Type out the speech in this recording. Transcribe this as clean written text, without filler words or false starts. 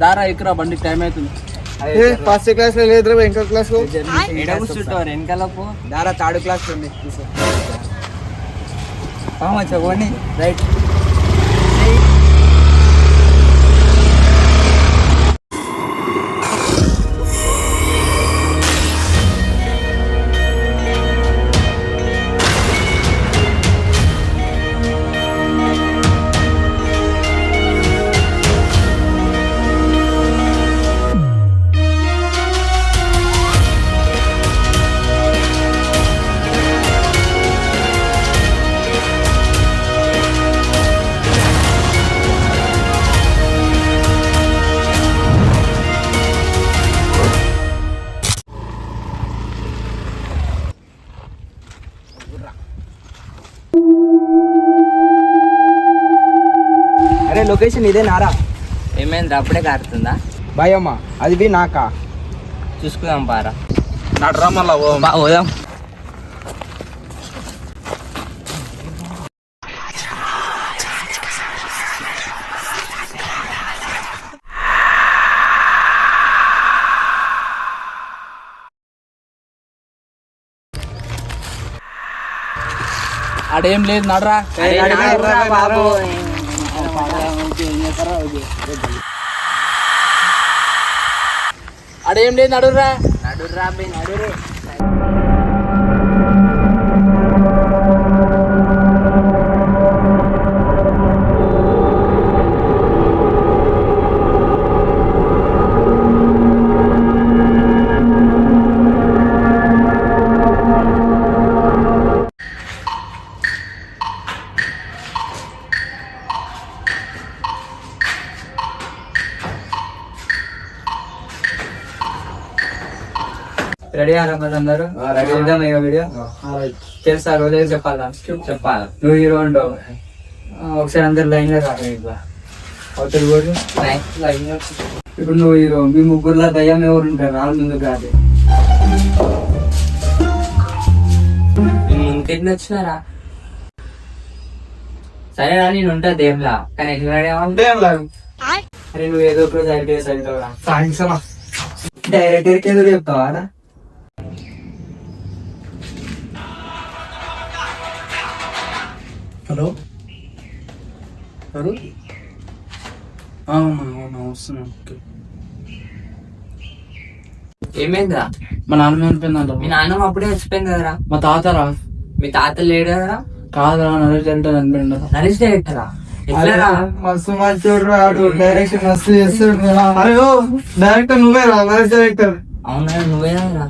దారా ఎక్కురా బండి టైం అవుతుంది. ఫస్ట్ క్లాస్ లో లేదు వెనకాల క్లాస్ లో వెనకాల పో. దారా థర్డ్ క్లాస్ లో ఉంది. చెప్పండి రైట్. అరే లొకేషన్ ఇదే నారా? ఏమైంది అప్పుడే కారుతుందా? భయమ్మా అది బి నాకా? చూసుకుందాం పారా. నడరా మళ్ళా పోదాం. అడేం లేదు నడరా. అడేం లేదు నడుర్రా. నడుర్రా నడురు. రెడీ అందరూ వీడియో తెలుసా? రోజు చెప్పాలా? నువ్వు హీరో ఉండవు. ఒకసారి అందరు లైన్ లో రాదు. అవతల కూడా ఇప్పుడు నువ్వు హీరో, మీ ముగ్గురులో దయ్యం ఎవరు ఉంటారు? వాళ్ళ ముందుకు రాదు. ఇంకెన్ని వచ్చినారా? సరేనా నేను ఉంటా దేవులా, కానీ ఎట్లా అరే నువ్వు ఏదో ఒక రోజు ఐపీఎస్ అవుతావురా. సాయంత్రం డైరెక్టర్కి ఏదో చెప్తావా? హలో ఎవరు? అవునా వస్తున్నాను. ఏమైందిరా? మా నాన్నమ్మ చనిపోయిందంట. మీ నాన్నమ్మ అప్పుడే చచ్చిపోయింది కదరా? మా తాతరా? మీ తాత లేడు కదరా? కాదురా, నరేష్ డైరెక్టర్ చనిపోయింది. నరేష్ డైరెక్టరా? మస్తు మంచి డైరెక్షన్ మస్తు చేస్తాడు. అరే డైరెక్టర్ నువ్వే రా? నరేష్ డైరెక్టర్ అవునా? నువ్వేనా?